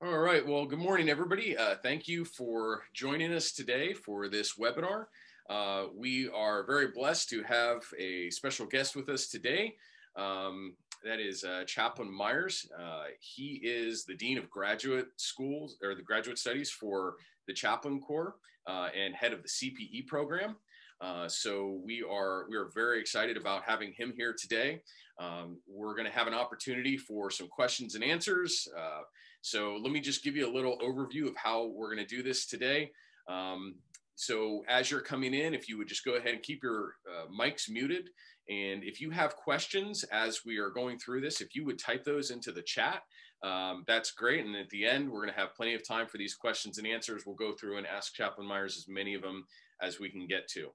All right. Well, good morning, everybody. Thank you for joining us today for this webinar. We are very blessed to have a special guest with us today. That is Chaplain Myers. He is the Dean of Graduate Schools or the Graduate Studies for the Chaplain Corps and head of the CPE program. So we are very excited about having him here today. We're going to have an opportunity for some questions and answers. So let me just give you a little overview of how we're going to do this today. So as you're coming in, if you would just go ahead and keep your mics muted. And if you have questions as we are going through this, if you would type those into the chat, that's great. And at the end, we're going to have plenty of time for these questions and answers. We'll go through and ask Chaplain Myers as many of them as we can get to.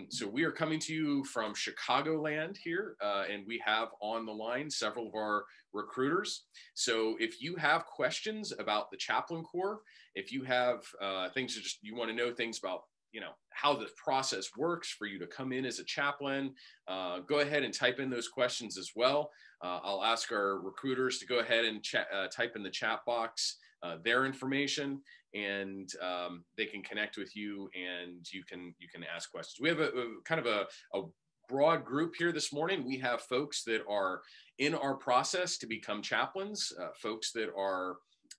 So we are coming to you from Chicagoland here, and we have on the line several of our recruiters. So if you have questions about the Chaplain Corps, if you have things that you want to know things about, how the process works for you to come in as a chaplain, go ahead and type in those questions as well. I'll ask our recruiters to go ahead and type in the chat box their information, and they can connect with you, and you can ask questions. We have a kind of a broad group here this morning. We have folks that are in our process to become chaplains, folks that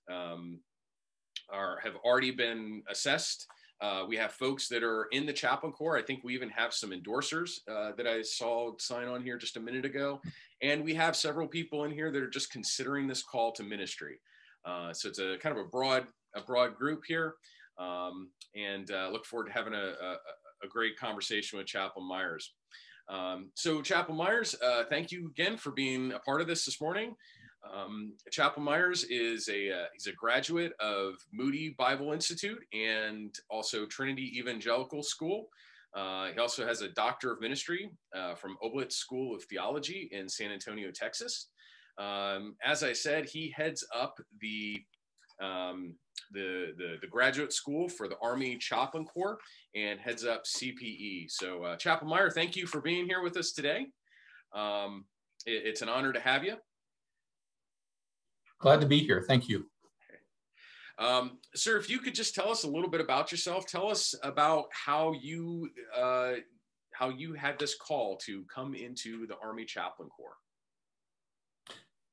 have already been assessed. We have folks that are in the Chaplain Corps. I think we even have some endorsers that I saw sign on here just a minute ago. And we have several people in here that are just considering this call to ministry. So it's a kind of a broad group here, and look forward to having a great conversation with Chaplain Myers. So Chaplain Myers, thank you again for being a part of this morning. Chaplain Myers is he's a graduate of Moody Bible Institute and also Trinity Evangelical School. He also has a Doctor of Ministry from Oblit School of Theology in San Antonio, Texas. As I said, he heads up the graduate school for the Army Chaplain Corps and heads up CPE. So Chaplain Myers, thank you for being here with us today. It's an honor to have you. Glad to be here. Thank you. Sir, if you could just tell us a little bit about yourself, tell us about how you had this call to come into the Army Chaplain Corps.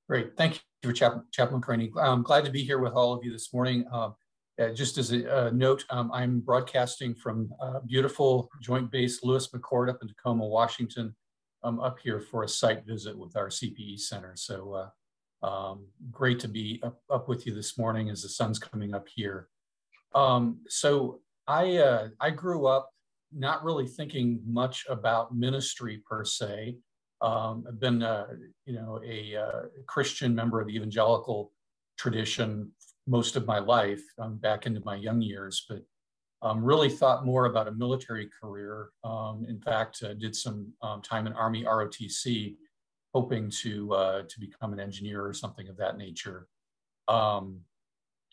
Great. Thank you, Chaplain Craney. I'm glad to be here with all of you this morning. Just as a note, I'm broadcasting from beautiful Joint Base Lewis McChord up in Tacoma, Washington. I'm up here for a site visit with our CPE Center. So great to be up with you this morning as the sun's coming up here. So I grew up not really thinking much about ministry per se. I've been, a Christian member of the evangelical tradition most of my life, back into my young years, but really thought more about a military career. In fact, did some time in Army ROTC, hoping to become an engineer or something of that nature. And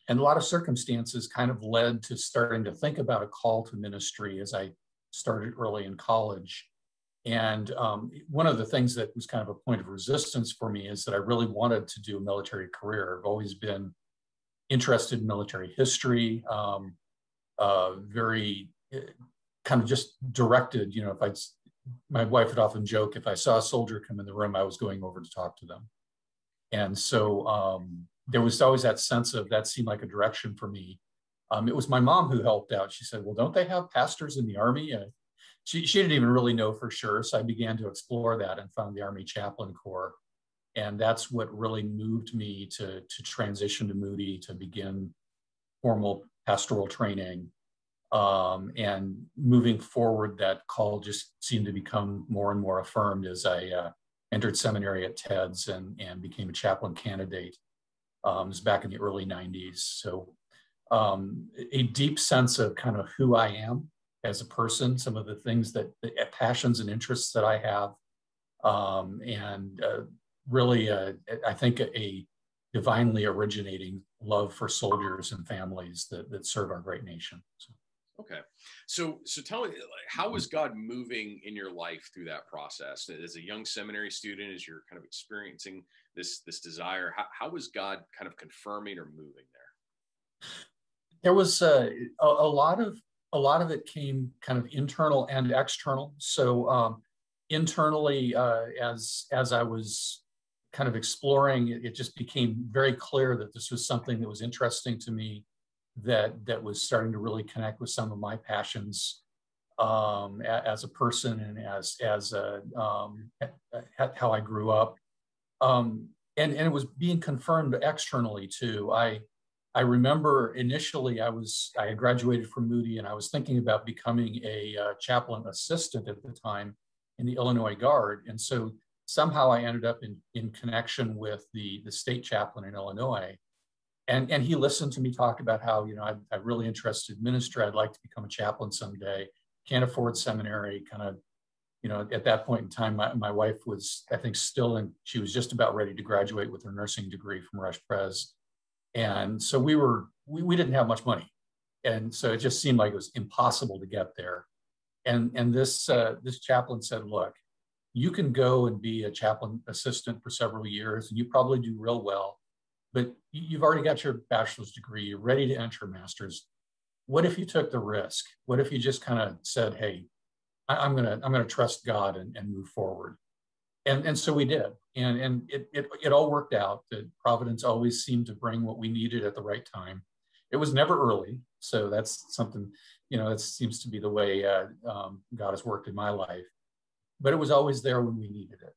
a lot of circumstances kind of led to starting to think about a call to ministry as I started early in college. And one of the things that was kind of a point of resistance for me is that I really wanted to do a military career. I've always been interested in military history, very kind of just directed, my wife would often joke, if I saw a soldier come in the room, I was going over to talk to them. And so there was always that sense of that seemed like a direction for me. It was my mom who helped out. She said, well, don't they have pastors in the Army? She didn't even really know for sure. So I began to explore that and found the Army Chaplain Corps. And that's what really moved me to transition to Moody, to begin formal pastoral training. And moving forward, that call just seemed to become more and more affirmed as I entered seminary at TEDS and became a chaplain candidate. It was back in the early 90s. So a deep sense of kind of who I am as a person, some of the things the passions and interests that I have, and really, I think a divinely originating love for soldiers and families that serve our great nation. So. Okay. So tell me, how was God moving in your life through that process? As a young seminary student, as you're kind of experiencing this desire? How was God kind of confirming or moving there? There was a lot of it came kind of internal and external. So internally, as I was kind of exploring, it just became very clear that this was something that was interesting to me, that was starting to really connect with some of my passions as a person and as how I grew up. And it was being confirmed externally too. I remember initially I had graduated from Moody and I was thinking about becoming a chaplain assistant at the time in the Illinois Guard. And so somehow I ended up in connection with the state chaplain in Illinois. And he listened to me talk about how, I'm really interested in ministry. I'd like to become a chaplain someday. Can't afford seminary, kind of, at that point in time, my wife was, I think, she was just about ready to graduate with her nursing degree from Rush Pres. And so we didn't have much money. And so it just seemed like it was impossible to get there. And this chaplain said, look, you can go and be a chaplain assistant for several years and you probably do real well, but you've already got your bachelor's degree, you're ready to enter a master's. What if you took the risk? What if you just kind of said, hey, I'm gonna trust God and move forward? And so we did. And it all worked out. That Providence always seemed to bring what we needed at the right time. It was never early. So that's something, that seems to be the way God has worked in my life. But it was always there when we needed it.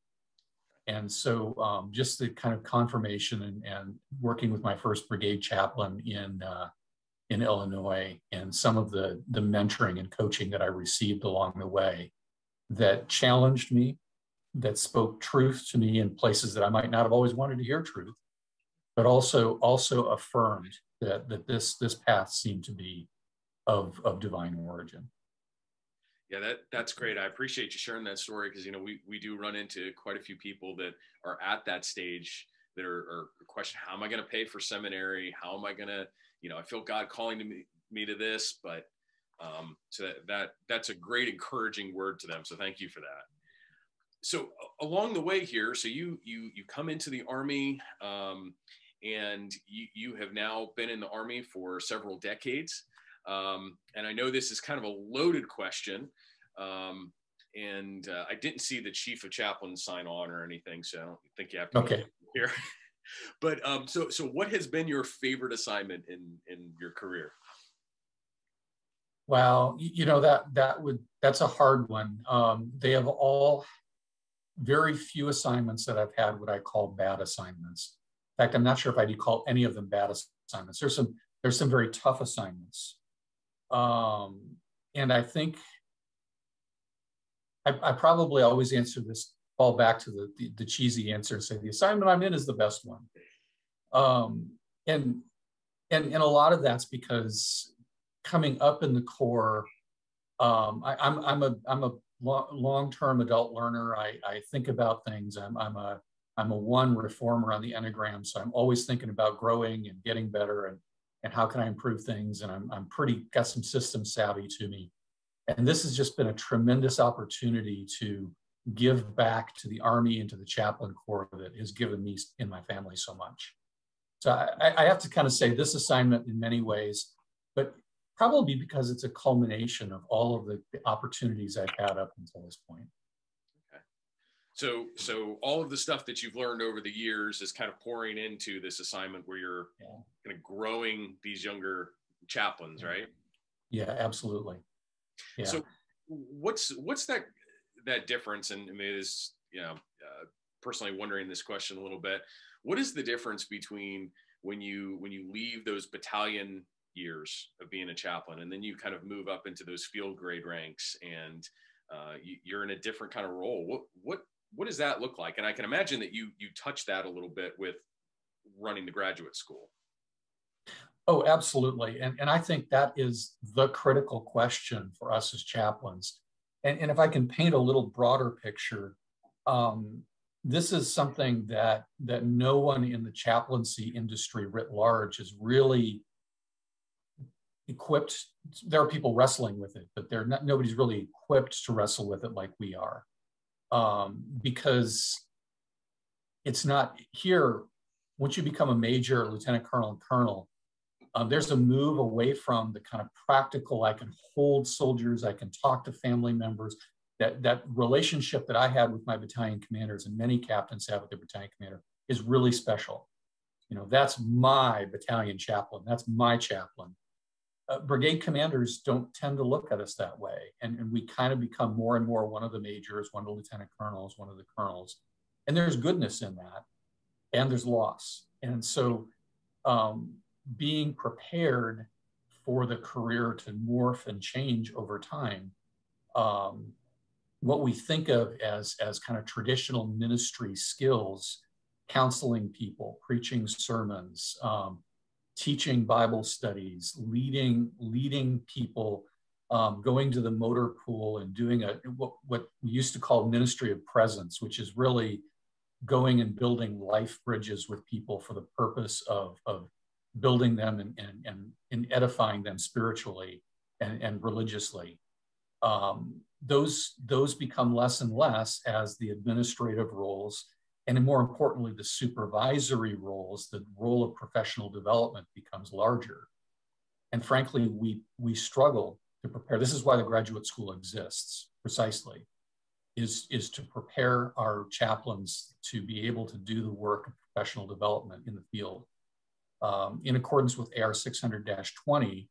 And so just the kind of confirmation and working with my first brigade chaplain in Illinois, and some of the mentoring and coaching that I received along the way that challenged me, that spoke truth to me in places that I might not have always wanted to hear truth, but also affirmed that this path seemed to be of divine origin. Yeah, that's great. I appreciate you sharing that story, because we do run into quite a few people that are at that stage that are questioning, how am I going to pay for seminary? How am I going to, I feel God calling me to this, but so that's a great encouraging word to them. So thank you for that. So along the way here, so you come into the Army, and you have now been in the Army for several decades. And I know this is kind of a loaded question, and I didn't see the Chief of Chaplains sign on or anything, so I don't think you have to okay here. But so what has been your favorite assignment in your career? Wow, that's a hard one. They have all, very few assignments that I've had what I call bad assignments. In fact, I'm not sure if I'd call any of them bad assignments. There's some very tough assignments. And I think I probably always answer this, fall back to the cheesy answer and say the assignment I'm in is the best one. And a lot of that's because coming up in the Corps, I'm a long-term adult learner. I think about things. I'm a one reformer on the Enneagram, so I'm always thinking about growing and getting better and how can I improve things. And I'm pretty got some system savvy to me. And this has just been a tremendous opportunity to give back to the Army and to the Chaplain Corps that has given me and my family so much. So I have to kind of say this assignment in many ways, but probably because it's a culmination of all of the opportunities I've had up until this point. Okay. So all of the stuff that you've learned over the years is kind of pouring into this assignment where you're kind of growing these younger chaplains, right? Yeah, absolutely. Yeah. So what's that difference? And I mean, it is, personally wondering this question a little bit. What is the difference between when you leave those battalion years of being a chaplain and then you kind of move up into those field grade ranks and you're in a different kind of role? What does that look like? And I can imagine that you touch that a little bit with running the graduate school. Oh, absolutely. And I think that is the critical question for us as chaplains. And if I can paint a little broader picture, this is something that no one in the chaplaincy industry writ large is really equipped. There are people wrestling with it, but nobody's really equipped to wrestle with it like we are. Because it's not here. Once you become a major, lieutenant colonel, and colonel, there's a move away from the kind of practical, I can hold soldiers, I can talk to family members. That relationship that I had with my battalion commanders, and many captains have with their battalion commander, is really special. You know, that's my battalion chaplain, that's my chaplain. Brigade commanders don't tend to look at us that way. And we kind of become more and more one of the majors, one of the lieutenant colonels, one of the colonels. And there's goodness in that, and there's loss. And so being prepared for the career to morph and change over time, what we think of as kind of traditional ministry skills, counseling people, preaching sermons, teaching Bible studies, leading people, going to the motor pool and doing what we used to call ministry of presence, which is really going and building life bridges with people for the purpose of building them and edifying them spiritually and religiously. Those become less and less as the administrative roles, and more importantly, the supervisory roles, the role of professional development becomes larger. And frankly, we struggle to prepare. This is why the graduate school exists, precisely, is to prepare our chaplains to be able to do the work of professional development in the field. In accordance with AR 600-20,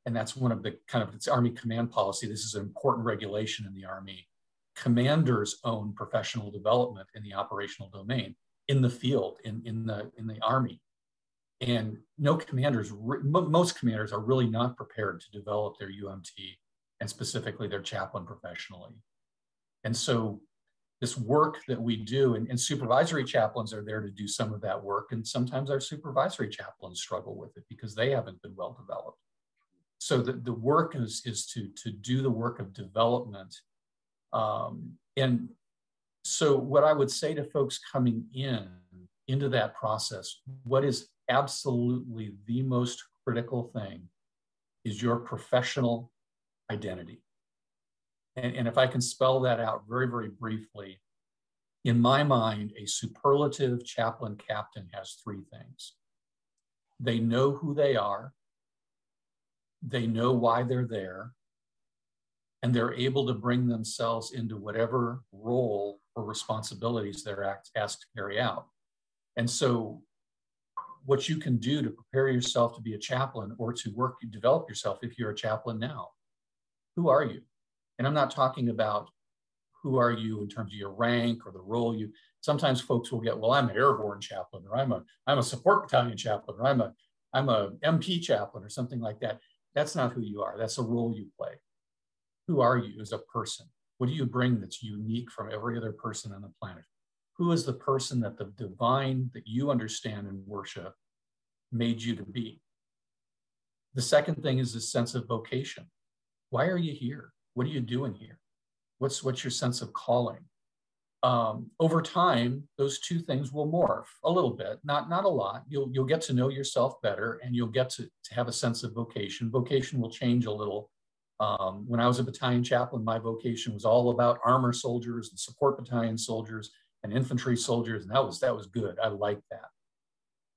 and that's one of the it's Army command policy. This is an important regulation in the Army. Commanders own professional development in the operational domain, in the field, in the Army. And most commanders are really not prepared to develop their UMT and specifically their chaplain professionally. And so this work that we do, and supervisory chaplains are there to do some of that work. And sometimes our supervisory chaplains struggle with it because they haven't been well developed. So the work is to do the work of development. And so what I would say to folks coming into that process, what is absolutely the most critical thing is your professional identity. And if I can spell that out very, very briefly, in my mind, a superlative chaplain captain has three things. They know who they are, they know why they're there, and they're able to bring themselves into whatever role or responsibilities they're asked to carry out. And so what you can do to prepare yourself to be a chaplain or to develop yourself if you're a chaplain now, who are you? And I'm not talking about who are you in terms of your rank or the role you, sometimes folks will get, well, I'm an airborne chaplain, or I'm a support battalion chaplain, or I'm a MP chaplain or something like that. That's not who you are. That's a role you play. Who are you as a person? What do you bring that's unique from every other person on the planet? Who is the person that the divine that you understand and worship made you to be? The second thing is this sense of vocation. Why are you here? What are you doing here? What's your sense of calling? Over time, those two things will morph a little bit, not a lot. You'll get to know yourself better, and you'll get to have a sense of vocation. Vocation will change a little. When I was a battalion chaplain, my vocation was all about armor soldiers and support battalion soldiers and infantry soldiers, and that was good. I liked that.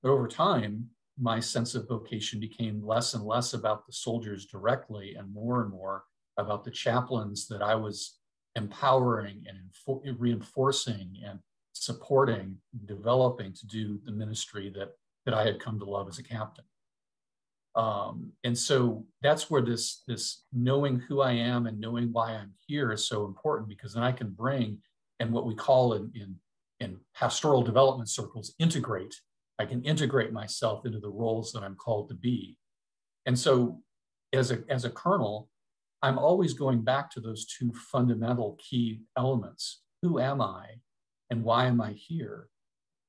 But over time, my sense of vocation became less and less about the soldiers directly and more about the chaplains that I was empowering and reinforcing and supporting, developing to do the ministry that I had come to love as a captain. And so that's where this knowing who I am and knowing why I'm here is so important, because then I can bring, and what we call in pastoral development circles, integrate. I can integrate myself into the roles that I'm called to be. And so as a colonel, I'm always going back to those two fundamental key elements. Who am I and why am I here?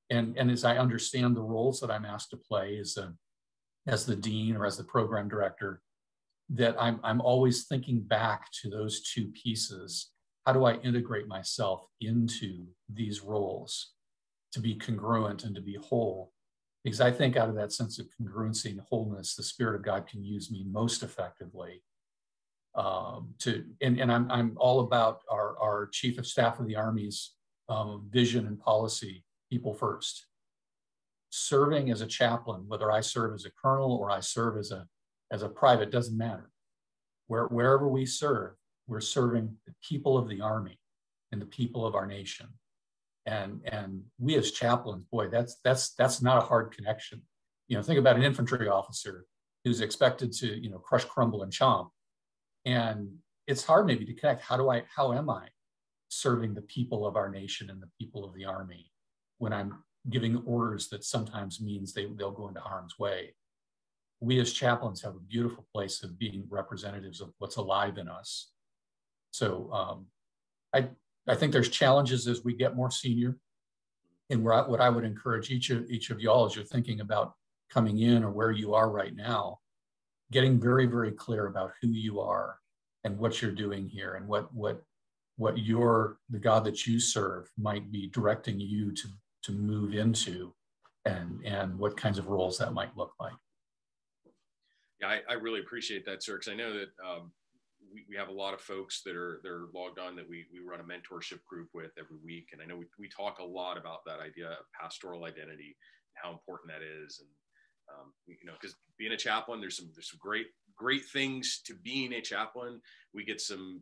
And as I understand the roles that I'm asked to play as the dean or as the program director, that I'm always thinking back to those two pieces. How do I integrate myself into these roles to be congruent and to be whole? Because I think out of that sense of congruency and wholeness, the Spirit of God can use me most effectively. I'm all about our Chief of Staff of the Army's vision and policy people first. Serving as a chaplain, whether I serve as a colonel or I serve as a private, doesn't matter. Wherever we serve, we're serving the people of the Army and the people of our nation. And we as chaplains, boy, that's not a hard connection. Think about an infantry officer who's expected to, crush, crumble, and chomp. And it's hard maybe to connect. How am I serving the people of our nation and the people of the Army when I'm giving orders that sometimes means they'll go into harm's way? We as chaplains have a beautiful place of being representatives of what's alive in us. So I think there's challenges as we get more senior. And what I would encourage each of y'all as you're thinking about coming in or where you are right now, getting very, very clear about who you are and what you're doing here and what the God that you serve might be directing you to move into, and what kinds of roles that might look like. Yeah, I really appreciate that, sir, because I know that we have a lot of folks that are logged on that we run a mentorship group with every week, and I know we talk a lot about that idea of pastoral identity and how important that is, and because being a chaplain, there's some great things to being a chaplain. We get some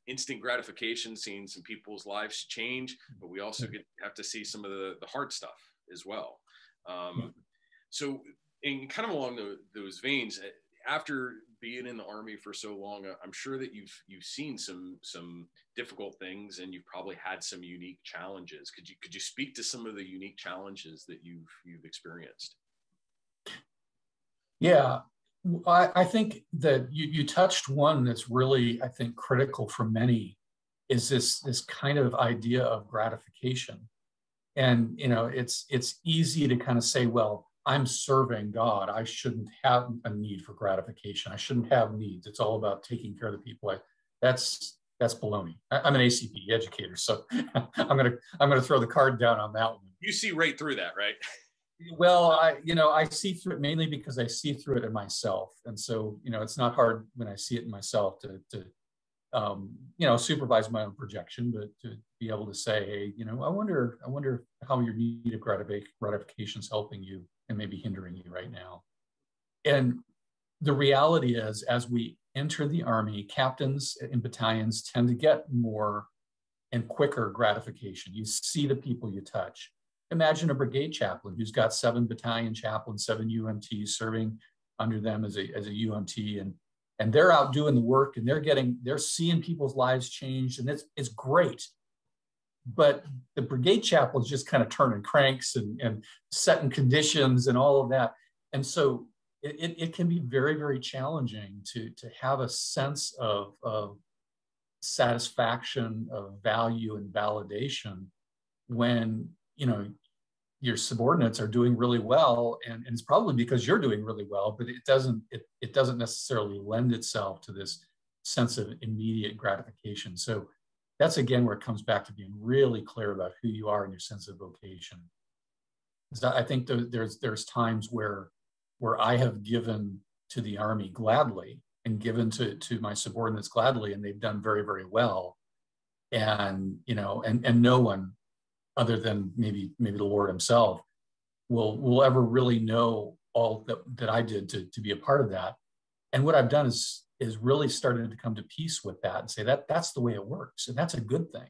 instant gratification seeing some people's lives change, but we also have to see some of the hard stuff as well. So, and kind of along those veins, after being in the Army for so long, I'm sure that you've seen some difficult things, and you've probably had some unique challenges. Could you speak to some of the unique challenges that you've experienced? Yeah, I think that you touched one that's really, I think, critical for many, is this kind of idea of gratification. And it's easy to kind of say, well, I'm serving God, I shouldn't have a need for gratification. I shouldn't have needs. It's all about taking care of the people. That's baloney. I'm an ACP educator, so I'm gonna throw the card down on that one. You see right through that, right? Well, I see through it mainly because I see through it in myself, and so it's not hard when I see it in myself to supervise my own projection, but to be able to say, hey, I wonder how your need of gratification is helping you and maybe hindering you right now. And the reality is, as we enter the Army, captains and battalions tend to get more and quicker gratification. You see the people you touch. Imagine a brigade chaplain who's got 7 battalion chaplains, 7 UMTs serving under them as a UMT, and they're out doing the work, and they're seeing people's lives change, and it's great. But the brigade chaplain's just kind of turning cranks and setting conditions and all of that. And so it can be very, very challenging to have a sense of satisfaction, of value and validation when your subordinates are doing really well, and it's probably because you're doing really well, but it doesn't necessarily lend itself to this sense of immediate gratification. So that's again where it comes back to being really clear about who you are and your sense of vocation. So I think there's times where I have given to the Army gladly and given to my subordinates gladly, and they've done very, very well. And no one other than maybe the Lord himself will ever really know all that I did to be a part of that. And what I've done is really started to come to peace with that and say that's the way it works, and that's a good thing,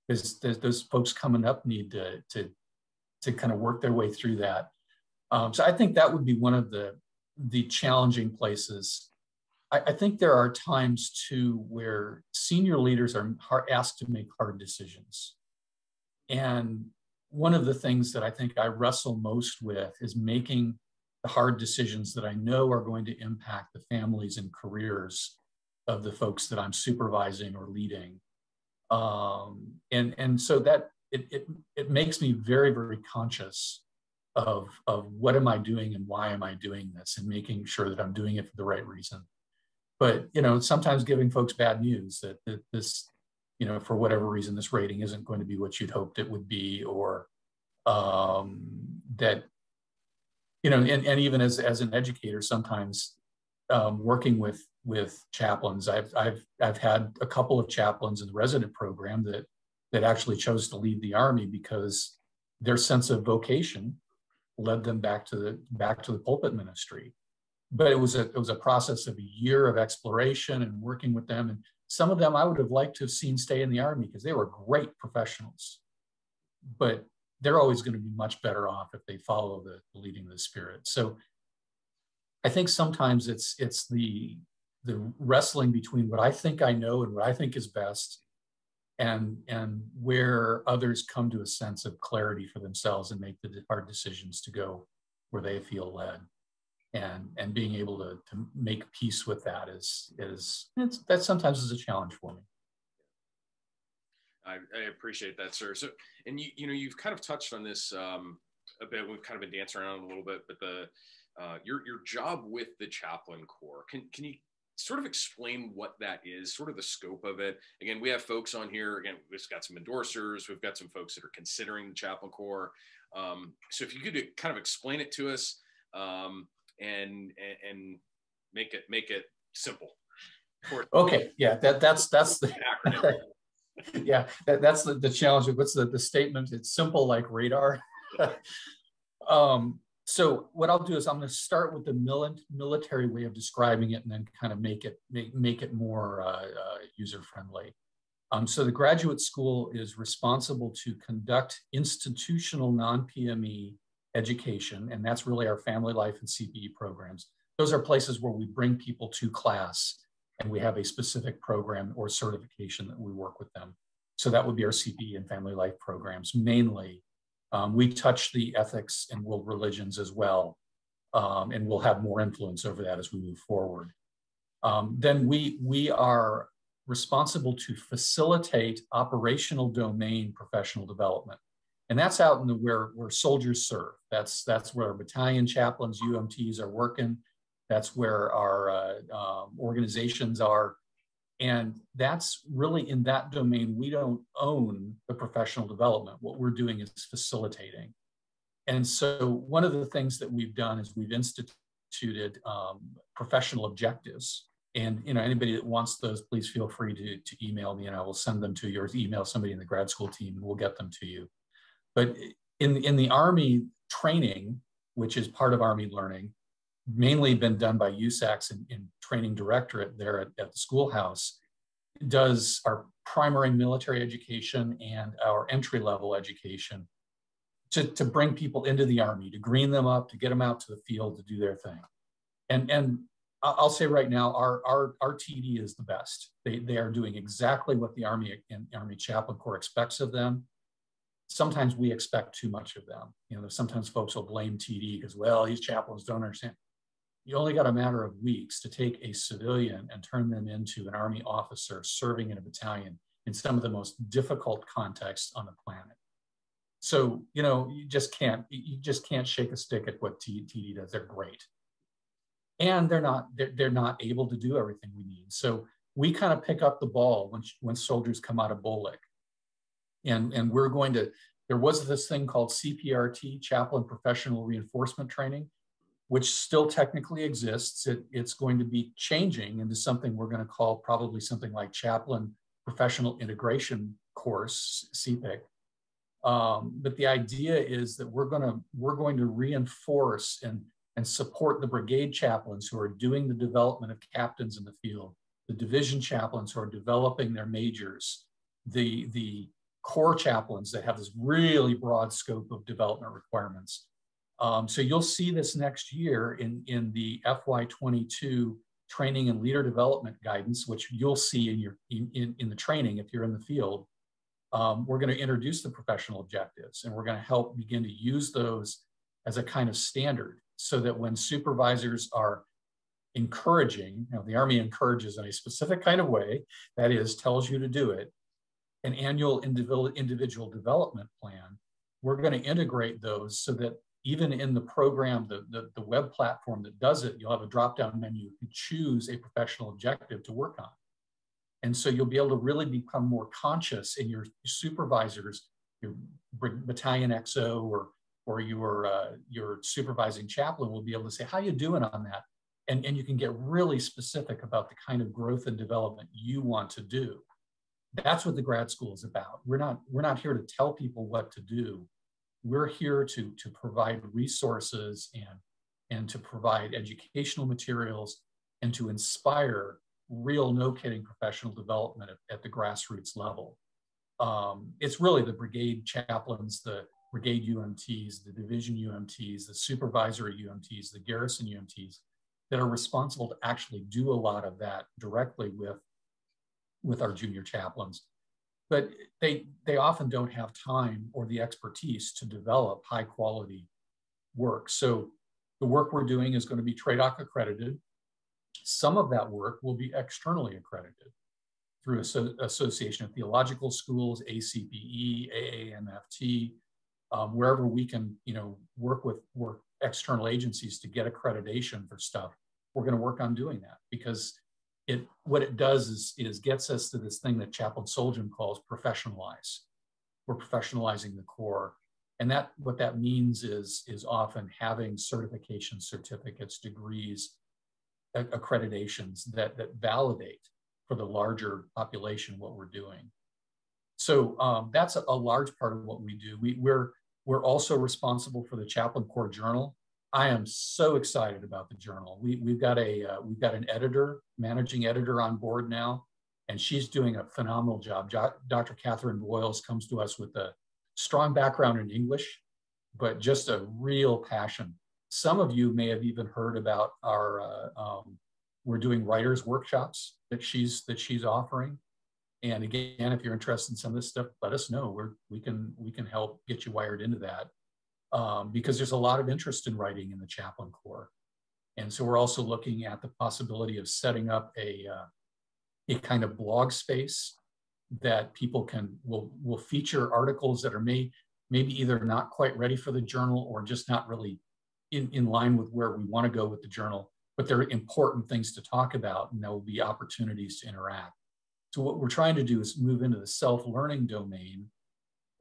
because those folks coming up need to kind of work their way through that. So I think that would be one of the challenging places. I think there are times too where senior leaders are asked to make hard decisions. And one of the things that I think I wrestle most with is making the hard decisions that I know are going to impact the families and careers of the folks that I'm supervising or leading. And so that it makes me very, very conscious of what am I doing and why am I doing this, and making sure that I'm doing it for the right reason. But sometimes giving folks bad news that this, for whatever reason, this rating isn't going to be what you'd hoped it would be, or that, and even as an educator, sometimes working with chaplains, I've had a couple of chaplains in the resident program that actually chose to leave the Army because their sense of vocation led them back to the pulpit ministry. But it was a process of a year of exploration and working with them. And some of them I would have liked to have seen stay in the Army because they were great professionals. But they're always going to be much better off if they follow the leading of the Spirit. So I think sometimes it's the wrestling between what I think I know and what I think is best, and where others come to a sense of clarity for themselves and make the hard decisions to go where they feel led. And being able to make peace with that that sometimes is a challenge for me. I appreciate that, sir. So, and you've kind of touched on this a bit. We've kind of been dancing around a little bit, but your job with the Chaplain Corps, can you sort of explain what that is, sort of the scope of it? Again, we have folks on here. Again, we've got some endorsers. We've got some folks that are considering the Chaplain Corps. So if you could kind of explain it to us, and make it simple. Okay, yeah, that's the acronym. Yeah, that's the challenge. What's the statement? It's simple like radar. So what I'll do is I'm going to start with the military way of describing it, and then kind of make it more user friendly. So the graduate school is responsible to conduct institutional non-PME education, and that's really our family life and CPE programs. Those are places where we bring people to class, and we have a specific program or certification that we work with them. So that would be our CPE and family life programs mainly. We touch the ethics and world religions as well, and we'll have more influence over that as we move forward. Then we are responsible to facilitate operational domain professional development. And that's out in where soldiers serve. That's where our battalion chaplains, UMTs are working. That's where our organizations are. And that's really in that domain. We don't own the professional development. What we're doing is facilitating. And so one of the things that we've done is we've instituted professional objectives. And anybody that wants those, please feel free to email me, and I will send them to you, or email somebody in the grad school team, and we'll get them to you. But in the Army training, which is part of Army learning, mainly been done by USAC's in training directorate there at the schoolhouse, does our primary military education and our entry-level education to bring people into the Army, to green them up, to get them out to the field to do their thing. And I'll say right now, our TD is the best. They are doing exactly what the Army and Army Chaplain Corps expects of them. Sometimes we expect too much of them. Sometimes folks will blame TD because, well, these chaplains don't understand. You only got a matter of weeks to take a civilian and turn them into an Army officer serving in a battalion in some of the most difficult contexts on the planet. So, you just can't shake a stick at what TD does. They're great. And they're not able to do everything we need. So we kind of pick up the ball when soldiers come out of BOLIC. And there was this thing called CPRT, Chaplain Professional Reinforcement Training, which still technically exists. It's going to be changing into something we're going to call probably something like Chaplain Professional Integration Course, CPIC. But the idea is that we're going to reinforce and support the brigade chaplains who are doing the development of captains in the field, the division chaplains who are developing their majors, the corps chaplains that have this really broad scope of development requirements. So you'll see this next year in the FY22 training and leader development guidance, which you'll see in the training if you're in the field. We're going to introduce the professional objectives, and we're going to help begin to use those as a kind of standard, so that when supervisors are encouraging, the Army encourages in a specific kind of way, that is, tells you to do it, an annual individual development plan, we're going to integrate those so that even in the program, the web platform that does it, you'll have a drop-down menu to choose a professional objective to work on. And so you'll be able to really become more conscious in your supervisors, your battalion XO or your supervising chaplain will be able to say, how you doing on that? And you can get really specific about the kind of growth and development you want to do. That's what the grad school is about. We're not here to tell people what to do. we're here to provide resources and to provide educational materials and to inspire real, no kidding, professional development at the grassroots level. It's really the brigade chaplains, the brigade UMTs, the division UMTs, the supervisory UMTs, the garrison UMTs that are responsible to actually do a lot of that directly with our junior chaplains. But they often don't have time or the expertise to develop high quality work. So the work we're doing is going to be TRADOC accredited. Some of that work will be externally accredited through Association of Theological Schools, ACPE, AAMFT, wherever we can, work with external agencies to get accreditation for stuff. We're going to work on doing that, because what it does is gets us to this thing that Chaplain Soljan calls professionalize. We're professionalizing the Corps. And what that means is often having certification certificates, degrees, accreditations that validate for the larger population what we're doing. So that's a large part of what we do. We're also responsible for the Chaplain Corps Journal. I am so excited about the journal. We've got an editor, managing editor on board now, and she's doing a phenomenal job. Dr. Catherine Boyles comes to us with a strong background in English, but just a real passion. Some of you may have even heard about we're doing writers workshops that she's offering. And again, if you're interested in some of this stuff, let us know. We can help get you wired into that, because there's a lot of interest in writing in the Chaplain Corps. And so we're also looking at the possibility of setting up a kind of blog space that people will feature articles that are maybe either not quite ready for the journal or just not really in line with where we want to go with the journal, but they're important things to talk about, and there will be opportunities to interact. So what we're trying to do is move into the self-learning domain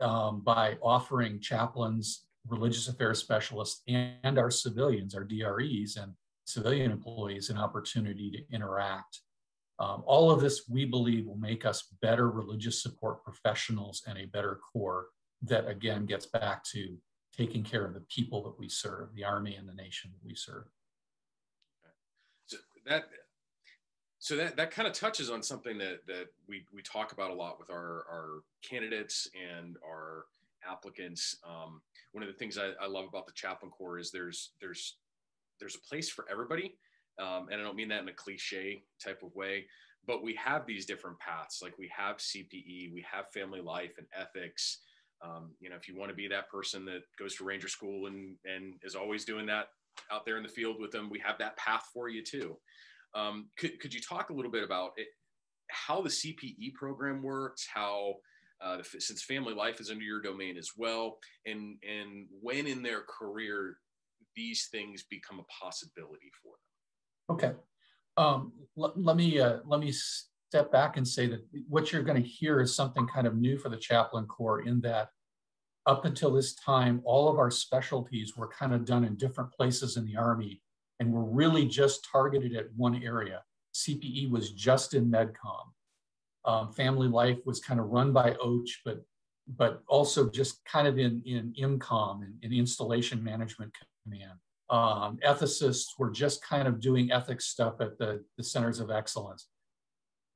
by offering chaplains, religious affairs specialists, and our civilians, our DREs and civilian employees, an opportunity to interact. All of this, we believe, will make us better religious support professionals and a better Corps that, again, gets back to taking care of the people that we serve, the Army and the nation that we serve. So that kind of touches on something that we talk about a lot with our candidates and our applicants. One of the things I love about the Chaplain Corps is there's a place for everybody. And I don't mean that in a cliche type of way, but we have these different paths. Like we have CPE, we have family life and ethics. If you want to be that person that goes to Ranger School and is always doing that out there in the field with them, we have that path for you too. Could you talk a little bit about how the CPE program works, how since family life is under your domain as well, and when in their career these things become a possibility for them? Okay. Let me step back and say that what you're going to hear is something kind of new for the Chaplain Corps, in that up until this time, all of our specialties were kind of done in different places in the Army, and were really just targeted at one area. CPE was just in MedCom. Family life was kind of run by OCH, but also just kind of in IMCOM, in Installation Management Command. Ethicists were just kind of doing ethics stuff at the Centers of Excellence.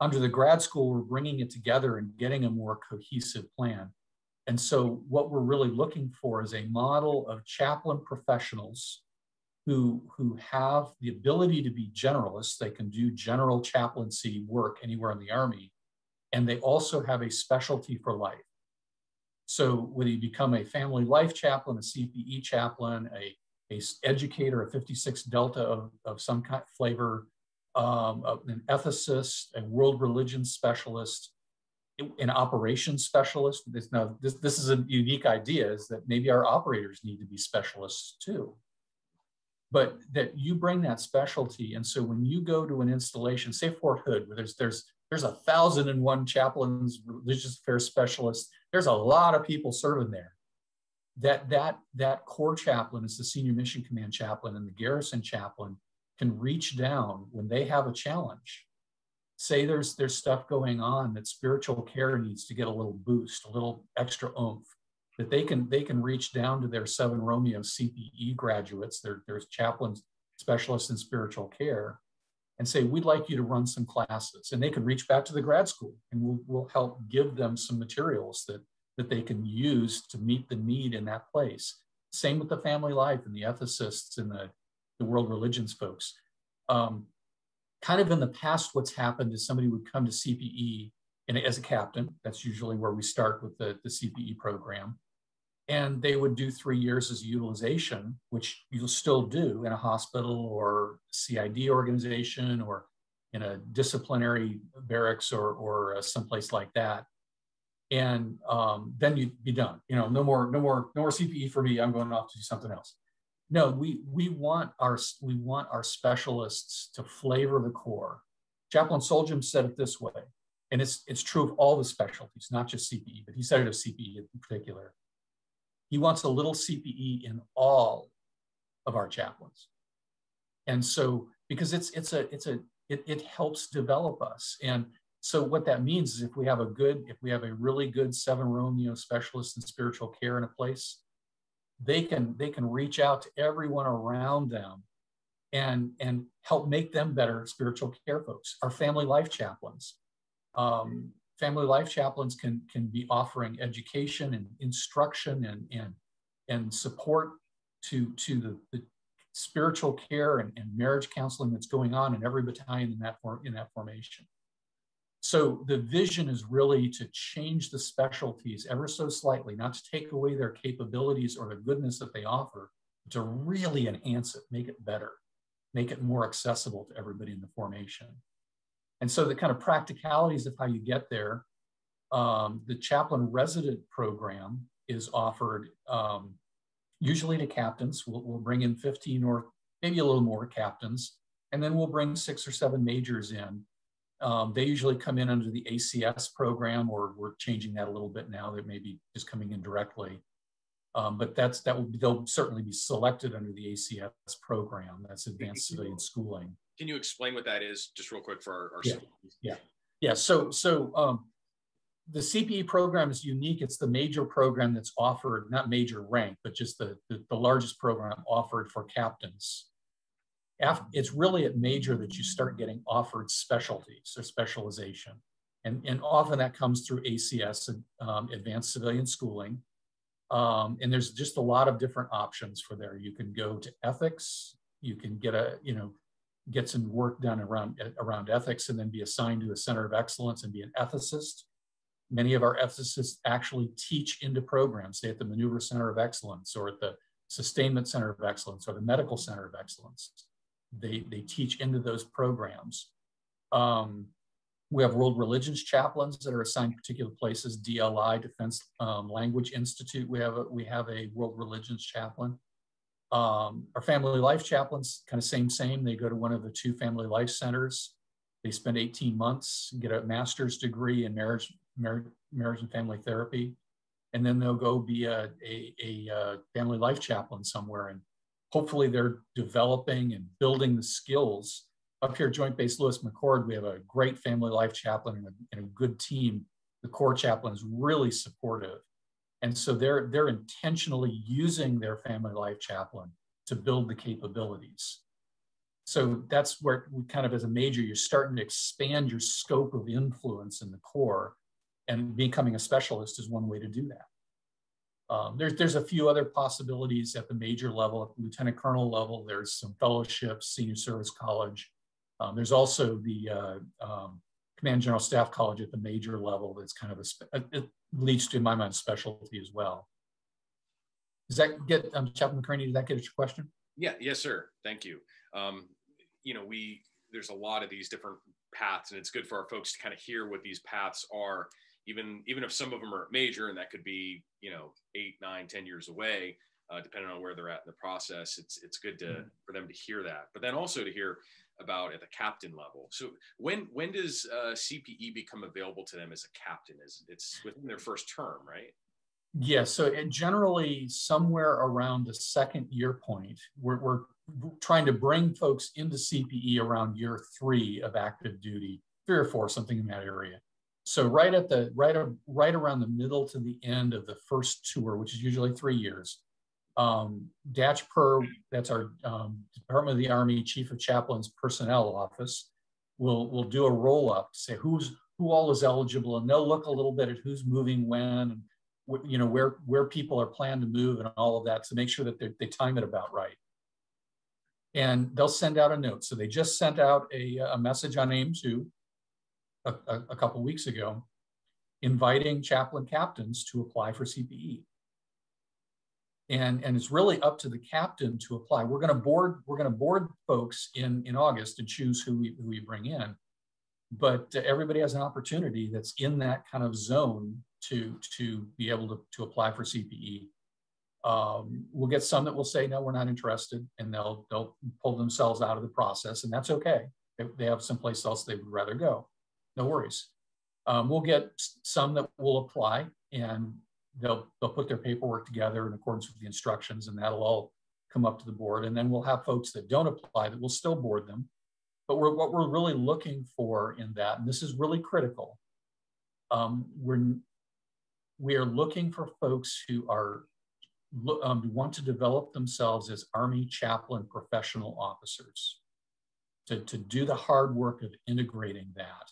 Under the grad school, we're bringing it together and getting a more cohesive plan. And so what we're really looking for is a model of chaplain professionals who have the ability to be generalists. They can do general chaplaincy work anywhere in the Army, and they also have a specialty for life. So whether you become a family life chaplain, a CPE chaplain, a educator, a 56 Delta of some kind of flavor, an ethicist, a world religion specialist, an operations specialist. This is a unique idea, is that maybe our operators need to be specialists too. But that you bring that specialty. And so when you go to an installation, say Fort Hood, where there's 1,001 chaplains, religious affairs specialists, there's a lot of people serving there. That Corps chaplain is the senior mission command chaplain, and the garrison chaplain can reach down when they have a challenge. Say there's stuff going on that spiritual care needs to get a little boost, a little extra oomph. that they can reach down to their 7 Romeo CPE graduates, there's chaplains, specialists in spiritual care, and say, we'd like you to run some classes. And they can reach back to the grad school, and we'll help give them some materials that they can use to meet the need in that place. Same with the family life and the ethicists and the world religions folks. Kind of in the past, what's happened is somebody would come to CPE and as a captain, that's usually where we start with the CPE program. And they would do 3 years as utilization, which you'll still do in a hospital or CID organization or in a disciplinary barracks or someplace like that. And then you'd be done. You know, no more CPE for me. I'm going off to do something else. No, we want our specialists to flavor the core. Chaplain Soljam said it this way, and it's true of all the specialties, not just CPE, but he said it of CPE in particular. He wants a little CPE in all of our chaplains, and so because it helps develop us. And so what that means is if we have a really good 7 Romeo specialist in spiritual care in a place, they can reach out to everyone around them and help make them better spiritual care folks. Our family life chaplains. Family life chaplains can be offering education and instruction and support to the spiritual care and marriage counseling that's going on in every battalion in that formation. So the vision is really to change the specialties ever so slightly, not to take away their capabilities or the goodness that they offer, but to really enhance it, make it better, make it more accessible to everybody in the formation. And so the kind of practicalities of how you get there, the chaplain resident program is offered usually to captains. We'll bring in 15 or maybe a little more captains, and then we'll bring 6 or 7 majors in. They usually come in under the ACS program, or we're changing that a little bit now. They may be just coming in directly. But they'll certainly be selected under the ACS program. That's Advanced Civilian Schooling. Can you explain what that is, just real quick for our Yeah. So the CPE program is unique. It's the major program that's offered, not major rank, but just the largest program offered for captains. It's really at major that you start getting offered specialties or specialization. And often that comes through ACS, Advanced Civilian Schooling. And there's just a lot of different options for there. You can go to ethics, you can get some work done around ethics and then be assigned to a center of excellence and be an ethicist. Many of our ethicists actually teach into programs, say at the Maneuver Center of Excellence or at the Sustainment Center of Excellence or the Medical Center of Excellence. They teach into those programs. We have world religions chaplains that are assigned to particular places. DLI, Defense Language Institute, we have a world religions chaplain. Our family life chaplains, kind of same. They go to one of the 2 family life centers. They spend 18 months, get a master's degree in marriage and family therapy, and then they'll go be a family life chaplain somewhere. And hopefully they're developing and building the skills. Up here at Joint Base Lewis McChord, we have a great family life chaplain and a good team. The Corps chaplain is really supportive. And so they're intentionally using their family life chaplain to build the capabilities. So that's where we kind of, as a major, you're starting to expand your scope of influence in the Corps, and becoming a specialist is one way to do that. There's a few other possibilities at the major level. At the lieutenant colonel level, there's some fellowships, senior service college. There's also the Command General Staff College at the major level. That's kind of it leads to, in my mind, specialty as well. Does that get, Chaplain McCraney, did that get at your question? Yeah, yes, sir. Thank you. There's a lot of these different paths, and it's good for our folks to kind of hear what these paths are, even if some of them are major, and that could be, 8, 9, 10 years away, depending on where they're at in the process. It's good for them to hear that, but then also to hear about at the captain level. So when does CPE become available to them as a captain? It's within their first term, right? Yeah, so generally somewhere around the 2nd year point, we're trying to bring folks into CPE around year 3 of active duty, 3 or 4, something in that area. So right around the middle to the end of the first tour, which is usually 3 years, DACHPER, that's our Department of the Army Chief of Chaplain's Personnel Office, will do a roll up to say who all is eligible, and they'll look a little bit at who's moving when, and where people are planned to move and all of that to make sure that they time it about right. And they'll send out a note. So they just sent out a message on AIM-2 a couple of weeks ago, inviting chaplain captains to apply for CPE. And it's really up to the captain to apply. We're going to board folks in August and choose who we bring in. But everybody has an opportunity that's in that kind of zone to be able to apply for CPE. We'll get some that will say, no, we're not interested, and they'll pull themselves out of the process, and that's okay. If they have someplace else they would rather go, no worries. We'll get some that will apply, and they'll put their paperwork together in accordance with the instructions, and that'll all come up to the board. And then we'll have folks that don't apply that will still board them. But what we're really looking for in that, and this is really critical, we are looking for folks who want to develop themselves as Army chaplain professional officers, to do the hard work of integrating that.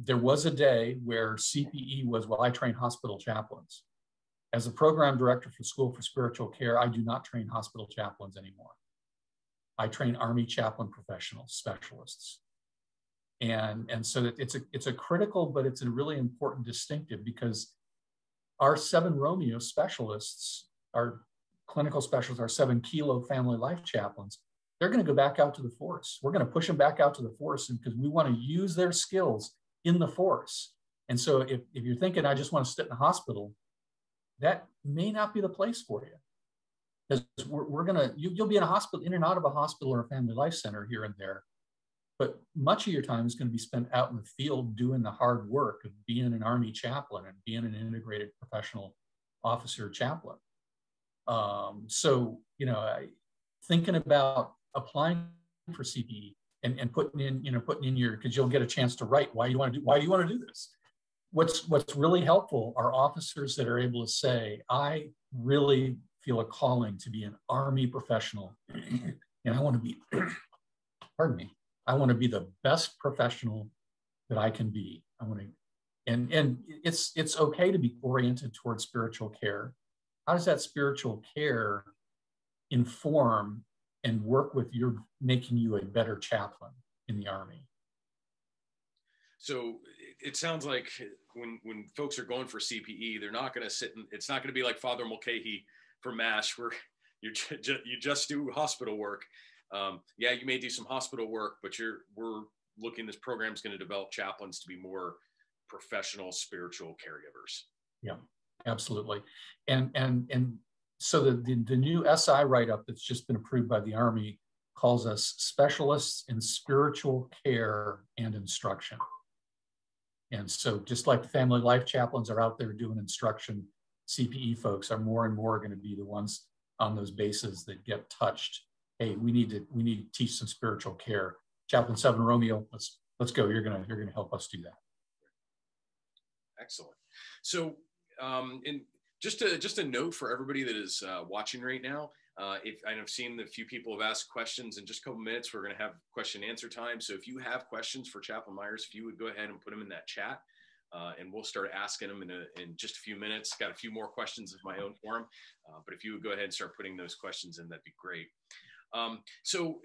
There was a day where CPE was, well, I train hospital chaplains. As a program director for School for Spiritual Care, I do not train hospital chaplains anymore. I train Army chaplain professional specialists. And so that it's a critical, but it's a really important distinctive, because our 7 Romeo specialists, our clinical specialists, our 7 Kilo family life chaplains, they're going to go back out to the force. We're going to push them back out to the force because we want to use their skills in the force. And so if you're thinking, I just want to sit in a hospital, that may not be the place for you. Because you'll be in a hospital, in and out of a hospital or a family life center here and there. But much of your time is going to be spent out in the field doing the hard work of being an Army chaplain and being an integrated professional officer chaplain. So, thinking about applying for CPE and putting in your, because you'll get a chance to write why you want to do this. What's really helpful are officers that are able to say, I really feel a calling to be an Army professional, and I want to be, pardon me, I want to be the best professional that I can be. I want to, and it's okay to be oriented towards spiritual care. How does that spiritual care inform and work with making you a better chaplain in the Army? So it sounds like when folks are going for CPE, they're not going to sit and it's not going to be like Father Mulcahy for MASH, where you just do hospital work. Yeah, you may do some hospital work, but we're looking, this program is going to develop chaplains to be more professional spiritual caregivers. Yeah, absolutely. And so the new SI write-up that's just been approved by the Army calls us specialists in spiritual care and instruction. And so just like the family life chaplains are out there doing instruction, CPE folks are more and more going to be the ones on those bases that get touched. Hey, we need to teach some spiritual care. Chaplain 7 Romeo, let's go. You're gonna help us do that. Excellent. So, and just a note for everybody that is watching right now. If I've seen a few people have asked questions, in just a couple minutes, we're going to have question and answer time. So if you have questions for Chaplain Myers, if you would go ahead and put them in that chat, and we'll start asking them in just a few minutes. Got a few more questions of my own for them, but if you would go ahead and start putting those questions in, that'd be great. So,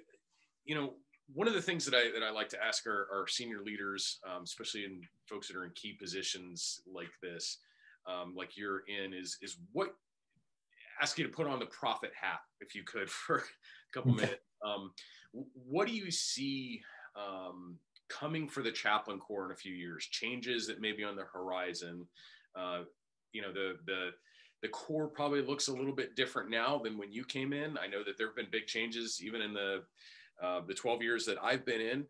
one of the things that I like to ask our senior leaders, especially in folks that are in key positions like this, like you're in, is what, ask you to put on the prophet hat, if you could, for a couple minutes. What do you see coming for the chaplain corps in a few years? Changes that may be on the horizon. The corps probably looks a little bit different now than when you came in. I know that there have been big changes even in the 12 years that I've been in.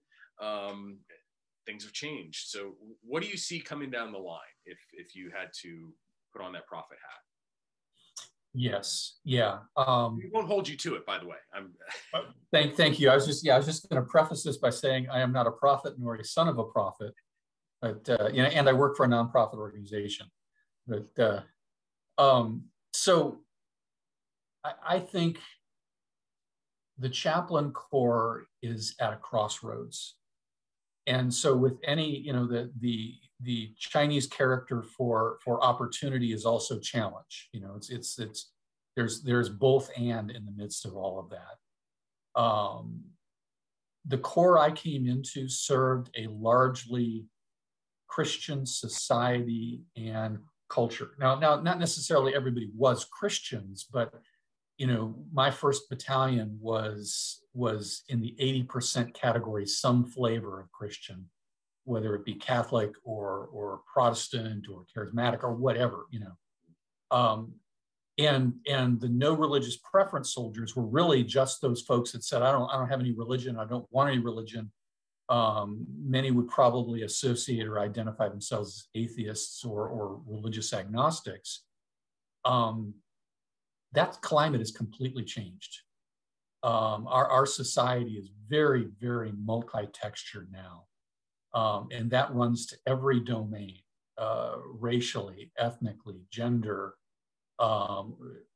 Things have changed. So what do you see coming down the line if you had to put on that prophet hat? Yes. Yeah. We won't hold you to it, by the way. Thank you. I was just going to preface this by saying I am not a prophet nor a son of a prophet. But you know, and I work for a nonprofit organization. But so I think the chaplain corps is at a crossroads. And so with any, you know, the Chinese character for opportunity is also challenge. You know, it's there's both and in the midst of all of that. The corps I came into served a largely Christian society and culture. Now, not necessarily everybody was Christians, but you know, my first battalion was in the 80% category, some flavor of Christian, whether it be Catholic or Protestant or charismatic or whatever, you know. And the no religious preference soldiers were really just those folks that said, I don't have any religion, I don't want any religion. Many would probably associate or identify themselves as atheists or religious agnostics. That climate has completely changed. Our society is very, very multi-textured now. And that runs to every domain, racially, ethnically, gender,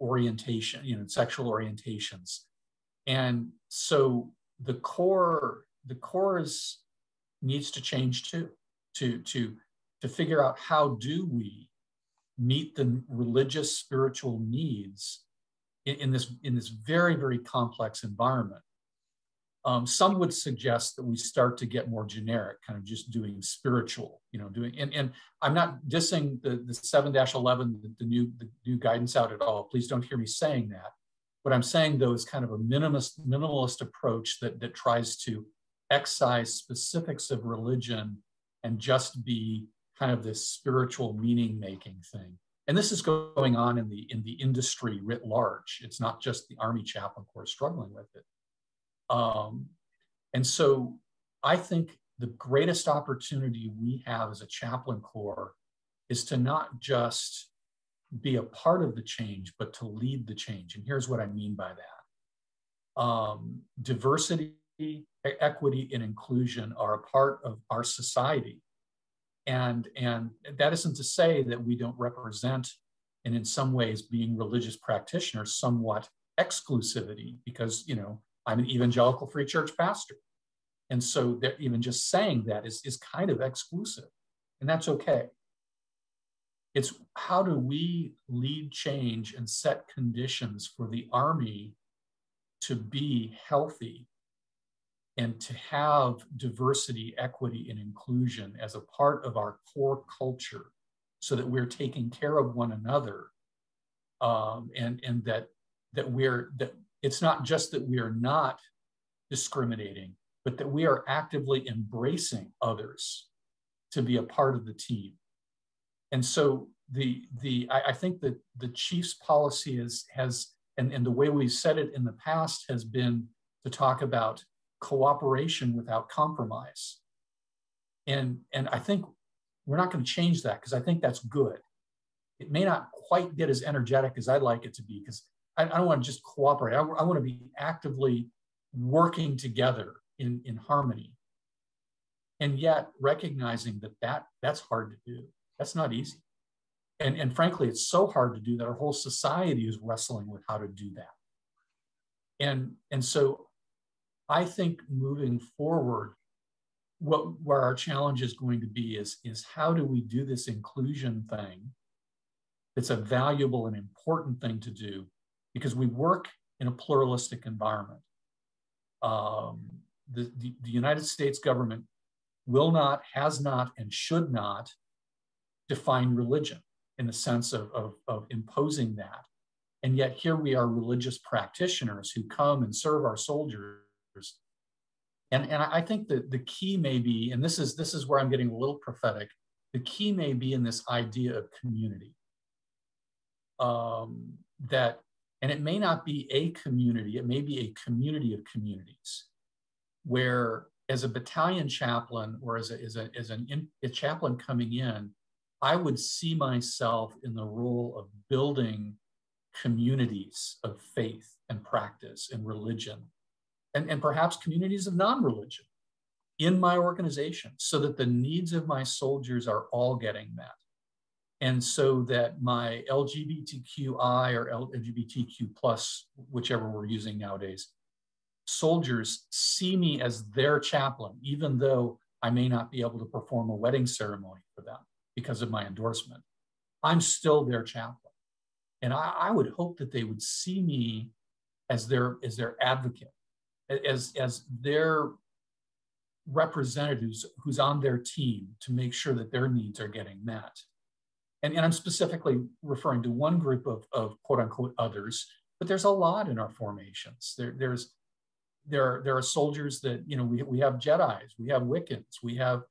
orientation, you know, sexual orientations. And so the corps needs to change too, to figure out how do we meet the religious spiritual needs in this very, very complex environment. Some would suggest that we start to get more generic, kind of just doing spiritual, you know, and I'm not dissing the 7-11, the new guidance out at all. Please don't hear me saying that. What I'm saying though is kind of a minimalist approach that tries to excise specifics of religion and just be kind of this spiritual meaning making thing. And this is going on in the industry writ large. It's not just the Army Chaplain Corps struggling with it. And so I think the greatest opportunity we have as a chaplain corps is to not just be a part of the change, but to lead the change. And here's what I mean by that. Diversity, equity, and inclusion are a part of our society. And that isn't to say that we don't represent, and in some ways being religious practitioners, somewhat exclusivity, because, you know, I'm an evangelical free church pastor. And so that even just saying that is kind of exclusive, and that's okay. It's how do we lead change and set conditions for the Army to be healthy and to have diversity, equity, and inclusion as a part of our core culture so that we're taking care of one another, and that it's not just that we are not discriminating, but that we are actively embracing others to be a part of the team. And so I think that the chief's policy has and the way we've said it in the past has been to talk about cooperation without compromise. And I think we're not going to change that, because I think that's good. It may not quite get as energetic as I'd like it to be, because I don't want to just cooperate. I want to be actively working together in harmony. And yet recognizing that's hard to do. That's not easy. And frankly, it's so hard to do that our whole society is wrestling with how to do that. And so I think moving forward, where our challenge is going to be is how do we do this inclusion thing? It's a valuable and important thing to do, because we work in a pluralistic environment. The United States government will not, has not, and should not define religion in the sense of imposing that. And yet here we are, religious practitioners who come and serve our soldiers. And I think that the key may be, and this is where I'm getting a little prophetic, the key may be in this idea of community. And it may not be a community, it may be a community of communities, where as a battalion chaplain or as a chaplain coming in, I would see myself in the role of building communities of faith and practice and religion, and perhaps communities of non-religion, in my organization so that the needs of my soldiers are all getting met. And so that my LGBTQI or LGBTQ plus, whichever we're using nowadays, soldiers see me as their chaplain, even though I may not be able to perform a wedding ceremony for them because of my endorsement. I'm still their chaplain. And I would hope that they would see me as their advocate, as their representatives who's on their team to make sure that their needs are getting met. And I'm specifically referring to one group of quote unquote others, but there's a lot in our formations. There are soldiers that, you know, we have Jedis, we have Wiccans, we have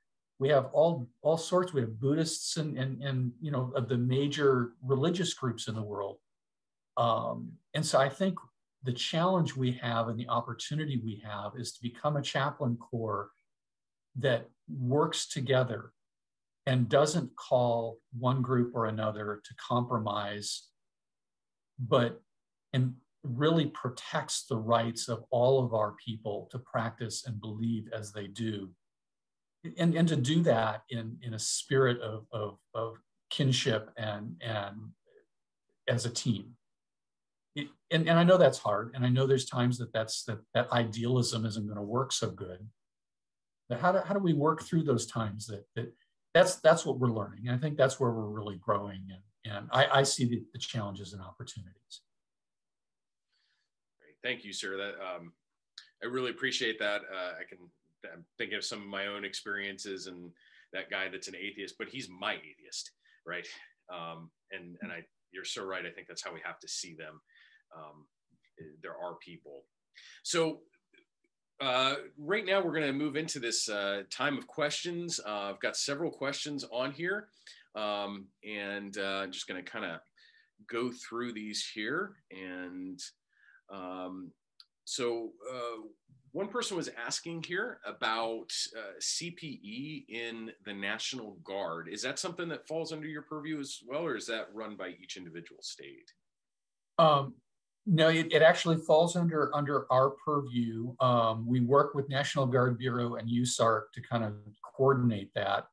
all sorts. We have Buddhists and you know, of the major religious groups in the world. And so I think the challenge we have and the opportunity we have is to become a chaplain corps that works together and doesn't call one group or another to compromise, but and really protects the rights of all of our people to practice and believe as they do. And to do that in a spirit of kinship and as a team. And I know that's hard. And I know there's times that idealism isn't going to work so good. But how do we work through those times that's what we're learning. And I think that's where we're really growing. And I see the challenges and opportunities. Great. Thank you, sir. That I really appreciate that. I'm thinking of some of my own experiences and that guy that's an atheist, but he's my atheist, right? And you're so right. I think that's how we have to see them. There are people. So right now we're going to move into this time of questions. I've got several questions on here, and I'm just going to kind of go through these here. And so one person was asking here about CPE in the National Guard. Is that something that falls under your purview as well, or is that run by each individual state? No, it actually falls under our purview. We work with National Guard Bureau and USARC to kind of coordinate that.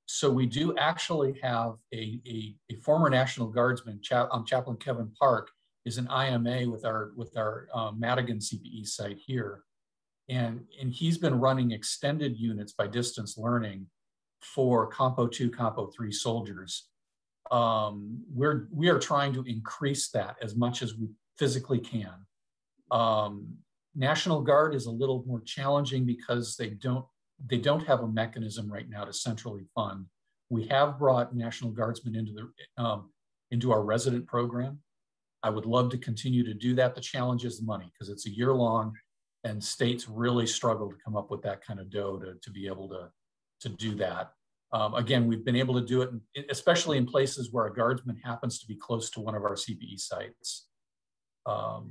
So we do actually have a former National Guardsman, Chaplain Kevin Park, is an IMA with our Madigan CPE site here. And he's been running extended units by distance learning for Compo 2, Compo 3 soldiers. We are trying to increase that as much as we physically can. National Guard is a little more challenging because they don't have a mechanism right now to centrally fund. We have brought National Guardsmen into our resident program. I would love to continue to do that. The challenge is the money, because it's a year long and states really struggle to come up with that kind of dough to be able to do that. Again, we've been able to do it, especially in places where a guardsman happens to be close to one of our CPE sites.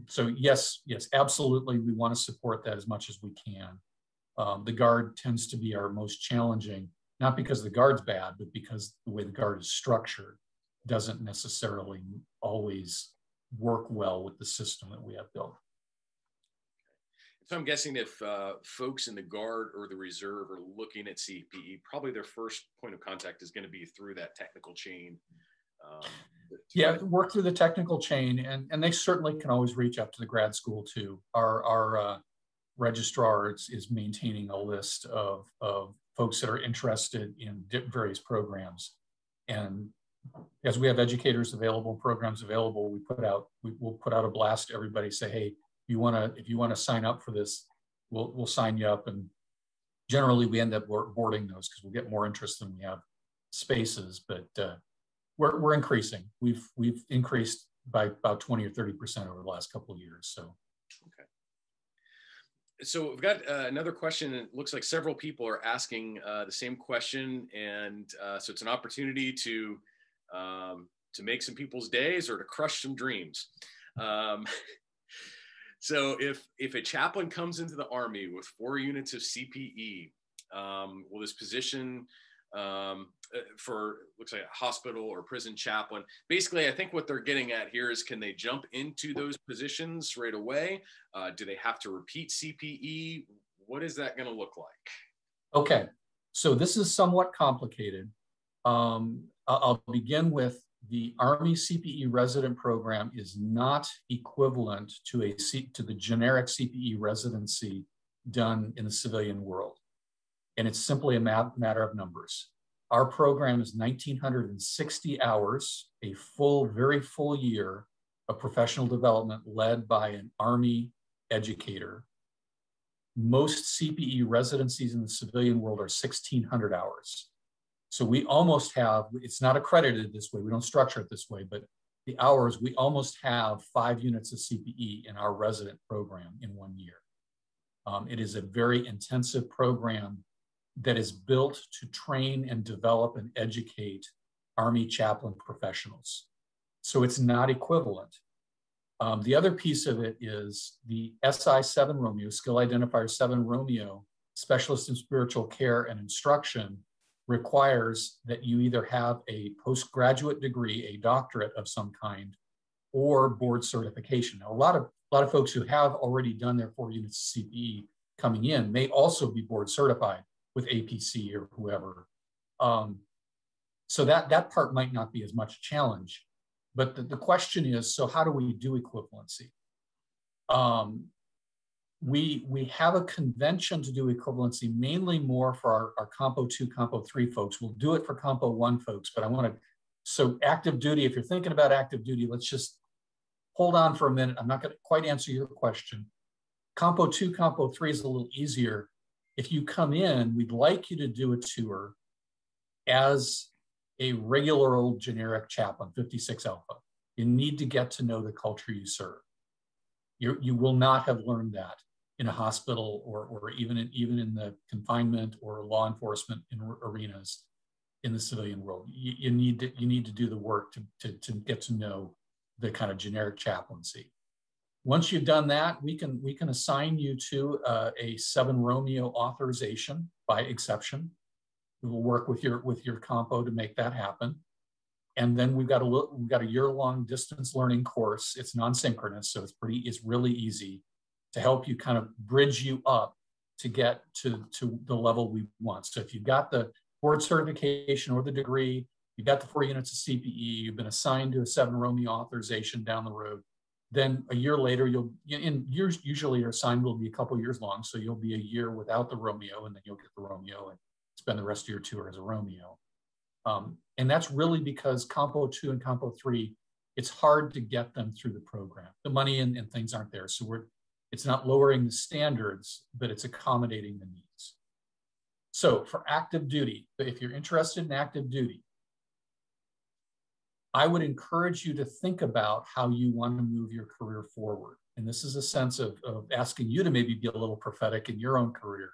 So yes, absolutely. We want to support that as much as we can. The Guard tends to be our most challenging, not because the Guard's bad, but because the way the Guard is structured doesn't necessarily always work well with the system that we have built. So I'm guessing if folks in the Guard or the Reserve are looking at CPE, probably their first point of contact is going to be through that technical chain. Yeah, work through the technical chain, and they certainly can always reach up to the grad school too. Our registrar is maintaining a list of folks that are interested in various programs. And as we have educators available, programs available, we'll put out a blast to everybody, say, hey, if you want to sign up for this, we'll sign you up. And generally we end up boarding those because we'll get more interest than we have spaces. But we're increasing. We've increased by about 20 or 30% over the last couple of years. So okay. So we've got another question. It looks like several people are asking the same question, and so it's an opportunity to make some people's days or to crush some dreams. So if a chaplain comes into the Army with 4 units of CPE, will this position for, looks like a hospital or prison chaplain, basically I think what they're getting at here is, can they jump into those positions right away? Do they have to repeat CPE? what is that going to look like? Okay, so this is somewhat complicated. I'll begin with the Army CPE resident program is not equivalent to the generic CPE residency done in the civilian world. And it's simply a matter of numbers. Our program is 1,960 hours, a very full year of professional development led by an Army educator. Most CPE residencies in the civilian world are 1,600 hours. So we almost have, it's not accredited this way, we don't structure it this way, but the hours, we almost have 5 units of CPE in our resident program in 1 year. It is a very intensive program that is built to train and develop and educate Army chaplain professionals. So it's not equivalent. The other piece of it is the SI-7 Romeo, Skill Identifier 7 Romeo, Specialist in Spiritual Care and Instruction, requires that you either have a postgraduate degree, a doctorate of some kind, or board certification. Now, a lot of folks who have already done their 4 units of CPE coming in may also be board certified with APC or whoever. So that part might not be as much a challenge. But the question is, so how do we do equivalency? We have a convention to do equivalency, mainly more for our Compo 2, Compo 3 folks. We'll do it for Compo 1 folks, but so active duty, if you're thinking about active duty, let's just hold on for a minute. I'm not going to quite answer your question. Compo 2, Compo 3 is a little easier. If you come in, we'd like you to do a tour as a regular old generic chaplain, 56 Alpha. You need to get to know the culture you serve. You will not have learned that in a hospital or even in the confinement or law enforcement arenas in the civilian world. You need to do the work to get to know the kind of generic chaplaincy. Once you've done that, we can assign you to a 7 Romeo authorization by exception. We will work with your compo to make that happen. And then we've got a year-long distance learning course. It's non-synchronous, so it's really easy to help you kind of bridge you up to get to the level we want. So if you've got the board certification or the degree, you've got the 4 units of CPE, you've been assigned to a 7 Romeo authorization down the road, then a year later, usually your assignment will be a couple years long, so you'll be a year without the Romeo, and then you'll get the Romeo and spend the rest of your tour as a Romeo. And that's really because Compo 2 and Compo 3, it's hard to get them through the program. The money and things aren't there. So it's not lowering the standards, but it's accommodating the needs. So for active duty, if you're interested in active duty, I would encourage you to think about how you want to move your career forward. And this is a sense of asking you to maybe be a little prophetic in your own career.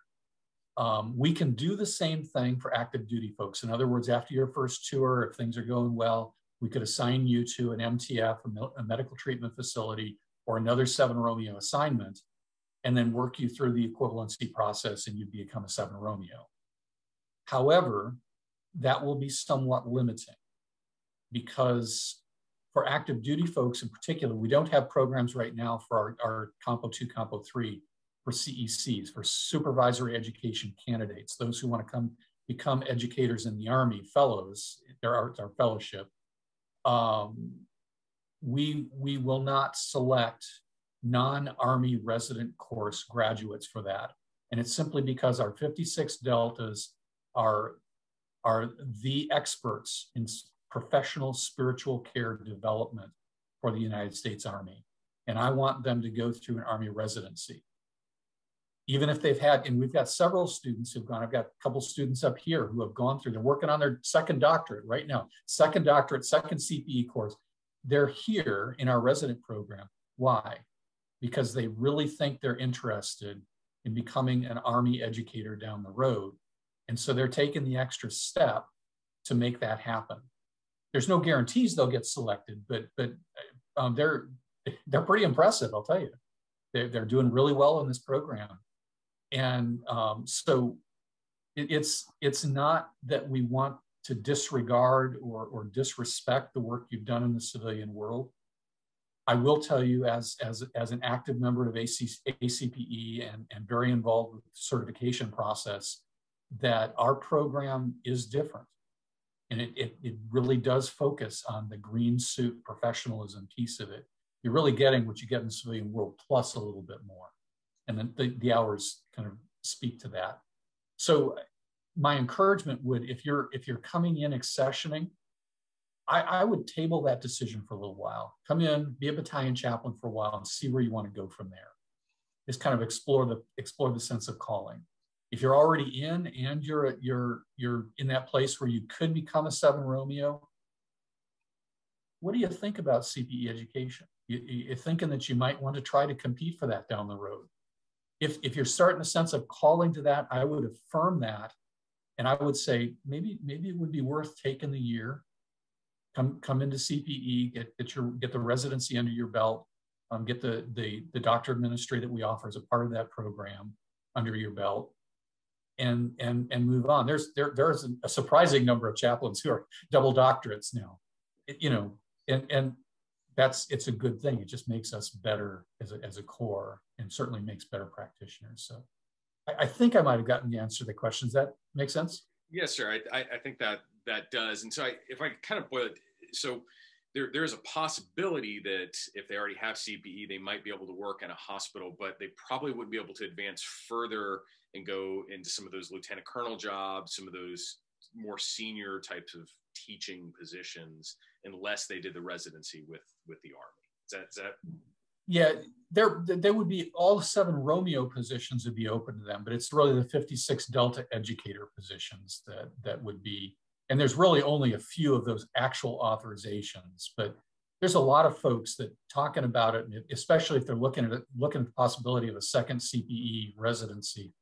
We can do the same thing for active duty folks. In other words, after your first tour, if things are going well, we could assign you to an MTF, a medical treatment facility, or another 7 Romeo assignment, and then work you through the equivalency process and you become a 7 Romeo. However, that will be somewhat limiting because for active duty folks in particular, we don't have programs right now for our Compo 2, Compo 3 for CECs, for supervisory education candidates, those who want to become educators in the Army, fellows, our fellowship. We will not select non-Army resident course graduates for that. And it's simply because our 56 Deltas are the experts in professional spiritual care development for the United States Army. And I want them to go through an Army residency. Even if they've had, and we've got several students who've gone, I've got a couple students up here who have gone through, they're working on their 2nd doctorate right now, 2nd doctorate, 2nd CPE course. They're here in our resident program. Why? Because they really think they're interested in becoming an Army educator down the road. And so they're taking the extra step to make that happen. There's no guarantees they'll get selected, but they're pretty impressive, I'll tell you. They're doing really well in this program. And so it's not that we want to disregard or disrespect the work you've done in the civilian world. I will tell you, as an active member of ACPE and very involved with the certification process, that our program is different. And it really does focus on the green suit professionalism piece of it. You're really getting what you get in the civilian world plus a little bit more. And then the hours kind of speak to that. So my encouragement would, if you're coming in accessioning, I would table that decision for a little while. Come in, be a battalion chaplain for a while, and see where you want to go from there. Just kind of explore the sense of calling. If you're already in and you're in that place where you could become a 7 Romeo, what do you think about CPE education? You're thinking that you might want to try to compete for that down the road. If you're starting a sense of calling to that, I would affirm that, and I would say maybe it would be worth taking the year. Come into CPE, get the residency under your belt, get the doctor of ministry that we offer as a part of that program under your belt, and move on. There's a surprising number of chaplains who are double doctorates now, and it's a good thing. It just makes us better as a corps, and certainly makes better practitioners. So I think I might have gotten the answer to the question. Does that make sense? Yes, sir. I think that does. And so if I kind of boil it, so there's a possibility that if they already have CPE, they might be able to work in a hospital, but they probably wouldn't be able to advance further and go into some of those lieutenant colonel jobs, some of those more senior types of teaching positions, unless they did the residency with the Army. Is that? Yeah, there would be all 7 Romeo positions would be open to them, but it's really the 56 Delta educator positions that would be, and there's really only a few of those actual authorizations, but there's a lot of folks that talking about it, especially if they're looking at the possibility of a second CPE residency,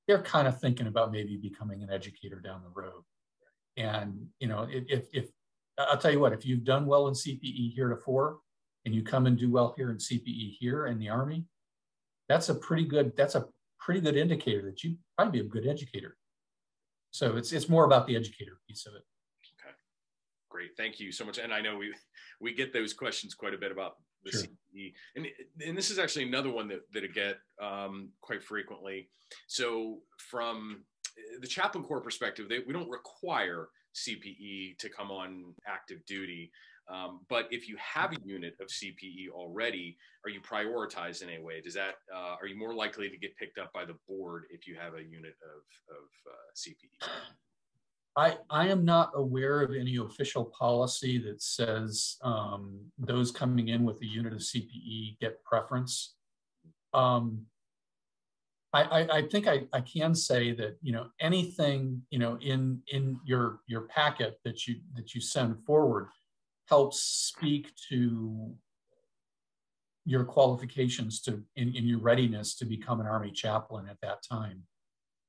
they're kind of thinking about maybe becoming an educator down the road. And if I'll tell you what, if you've done well in CPE heretofore, and you come and do well here in CPE here in the Army, that's a pretty good indicator that you probably be a good educator. So it's more about the educator piece of it. Okay, great, thank you so much. And I know we get those questions quite a bit about the sure. CPE, and this is actually another one that I get quite frequently. So from the chaplain corps perspective, we don't require CPE to come on active duty. But if you have a unit of CPE already, are you prioritized in any way? Are you more likely to get picked up by the board if you have a unit of CPE? I am not aware of any official policy that says those coming in with a unit of CPE get preference. I think I can say that anything in your packet that you send forward helps speak to your qualifications in your readiness to become an Army chaplain at that time.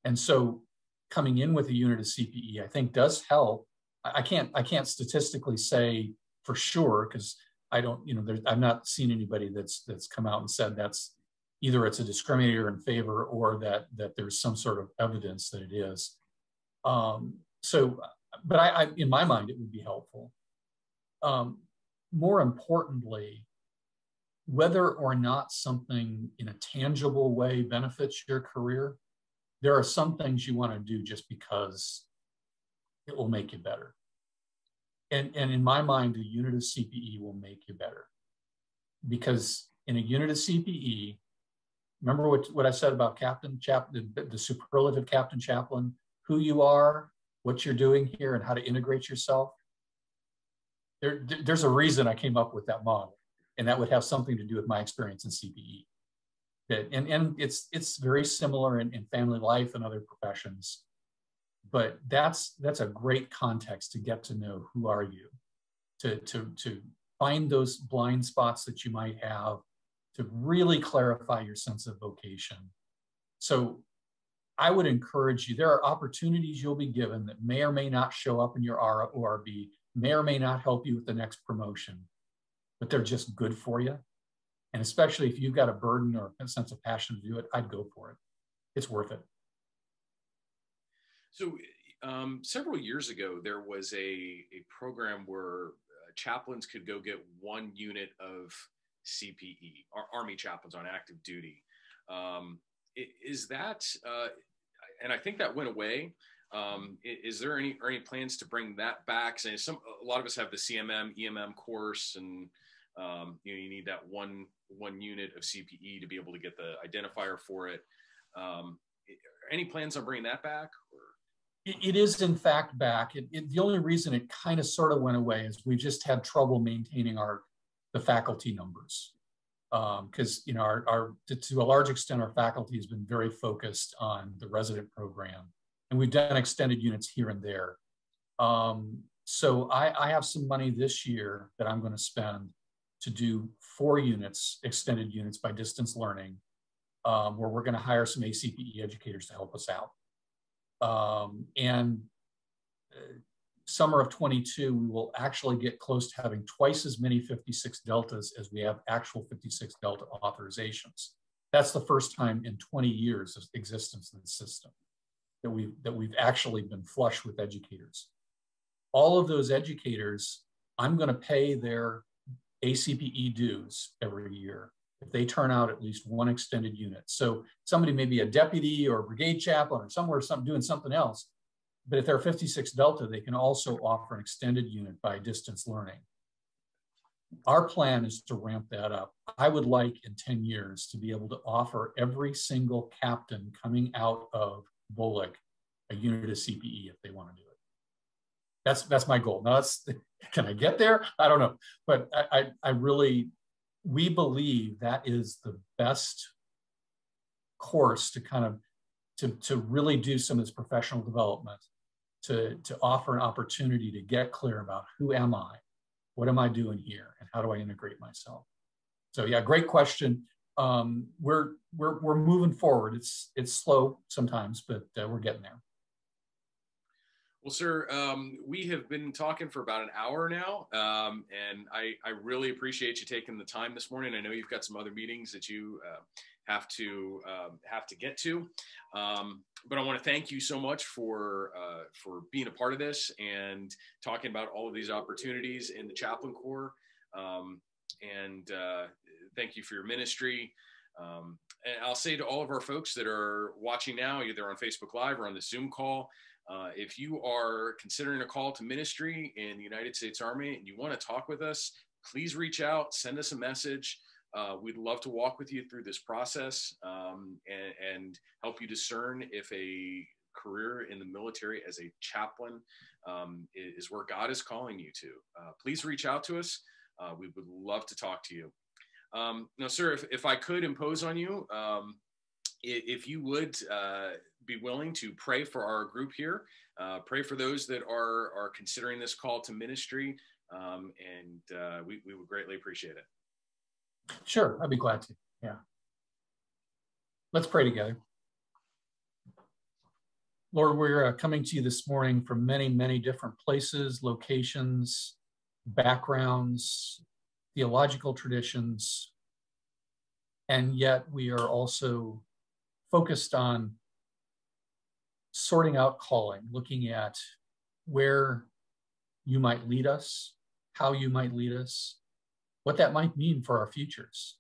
And so coming in with a unit of CPE, I think does help. I can't statistically say for sure, because I've not seen anybody that's come out and said that's either it's a discriminator in favor or that there's some sort of evidence that it is. But I in my mind, it would be helpful. More importantly, whether or not something in a tangible way benefits your career, there are some things you want to do just because it will make you better. And in my mind, a unit of CPE will make you better. Because in a unit of CPE, remember what I said about the superlative captain chaplain, who you are, what you're doing here, and how to integrate yourself. There's a reason I came up with that model, and that would have something to do with my experience in CPE. And it's very similar in family life and other professions, but that's a great context to get to know who are you, to find those blind spots that you might have, to really clarify your sense of vocation. So I would encourage you, there are opportunities you'll be given that may or may not show up in your ORB, may or may not help you with the next promotion, but they're just good for you. And especially if you've got a burden or a sense of passion to do it, I'd go for it. It's worth it. So several years ago, there was a program where chaplains could go get one unit of CPE, Army chaplains on active duty. Is that, and I think that went away. Is there any plans to bring that back? So a lot of us have the CMM, EMM course, and you need that one unit of CPE to be able to get the identifier for it. Any plans on bringing that back? Or? It is in fact back. The only reason it kind of sort of went away is we just had trouble maintaining the faculty numbers. Because to a large extent, our faculty has been very focused on the resident program, and we've done extended units here and there. So I have some money this year that I'm going to spend to do 4 units, extended units by distance learning, where we're going to hire some ACPE educators to help us out. Summer of 22, we will actually get close to having twice as many 56 deltas as we have actual 56 delta authorizations. That's the first time in 20 years of existence in the system that we've actually been flush with educators. All of those educators, I'm going to pay their ACPE dues every year if they turn out at least 1 extended unit. So somebody may be a deputy or a brigade chaplain or somewhere doing something else, but if they're 56 delta, they can also offer an extended unit by distance learning. Our plan is to ramp that up. I would like in 10 years to be able to offer every single captain coming out of BOLIC a unit of CPE if they want to do it. That's my goal. Now, can I get there? I don't know, but we believe that is the best course to kind of to really do some of this professional development, to offer an opportunity to get clear about who am I, what am I doing here, and how do I integrate myself. So yeah, great question. We're moving forward. It's slow sometimes, but we're getting there. Well, sir, we have been talking for about an hour now, and I really appreciate you taking the time this morning. I know you've got some other meetings that you have to get to, but I want to thank you so much for being a part of this and talking about all of these opportunities in the Chaplain Corps, and thank you for your ministry. And I'll say to all of our folks that are watching now, either on Facebook Live or on the Zoom call, if you are considering a call to ministry in the United States Army and you want to talk with us, please reach out, send us a message. We'd love to walk with you through this process and help you discern if a career in the military as a chaplain is where God is calling you to. Please reach out to us. We would love to talk to you. Now, sir, if I could impose on you, if you would be willing to pray for our group here, pray for those that are considering this call to ministry, and we would greatly appreciate it. Sure, I'd be glad to. Yeah. Let's pray together. Lord, we're coming to you this morning from many, many different places, locations, backgrounds, theological traditions, and yet we are also focused on sorting out calling, looking at where you might lead us, how you might lead us, what that might mean for our futures.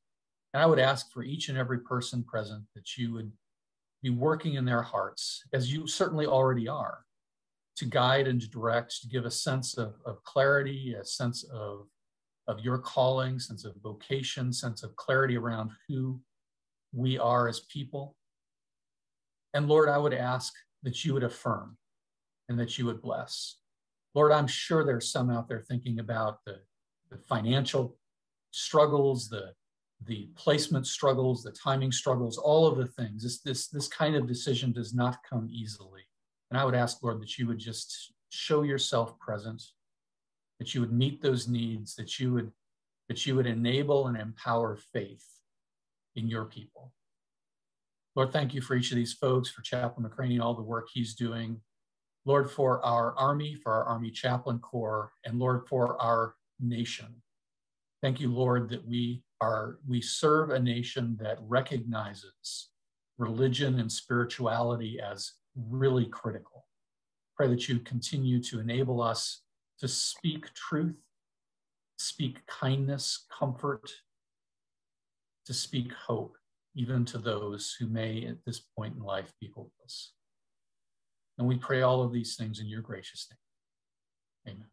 And I would ask for each and every person present that you would be working in their hearts, as you certainly already are, to guide and to direct, to give a sense of clarity, a sense of your calling, sense of vocation, sense of clarity around who we are as people. And Lord, I would ask that you would affirm and that you would bless. Lord, I'm sure there's some out there thinking about the financial struggles, the placement struggles, the timing struggles, all of the things. This kind of decision does not come easily. And I would ask, Lord, that you would just show yourself present, that you would meet those needs, that you would enable and empower faith in your people. Lord, thank you for each of these folks, for Chaplain McCraney, all the work he's doing. Lord, for our Army, for our Army Chaplain Corps, and Lord, for our nation. Thank you, Lord, that we serve a nation that recognizes religion and spirituality as really critical. Pray that you continue to enable us to speak truth, speak kindness, comfort, to speak hope, even to those who may at this point in life be hopeless. And we pray all of these things in your gracious name. Amen.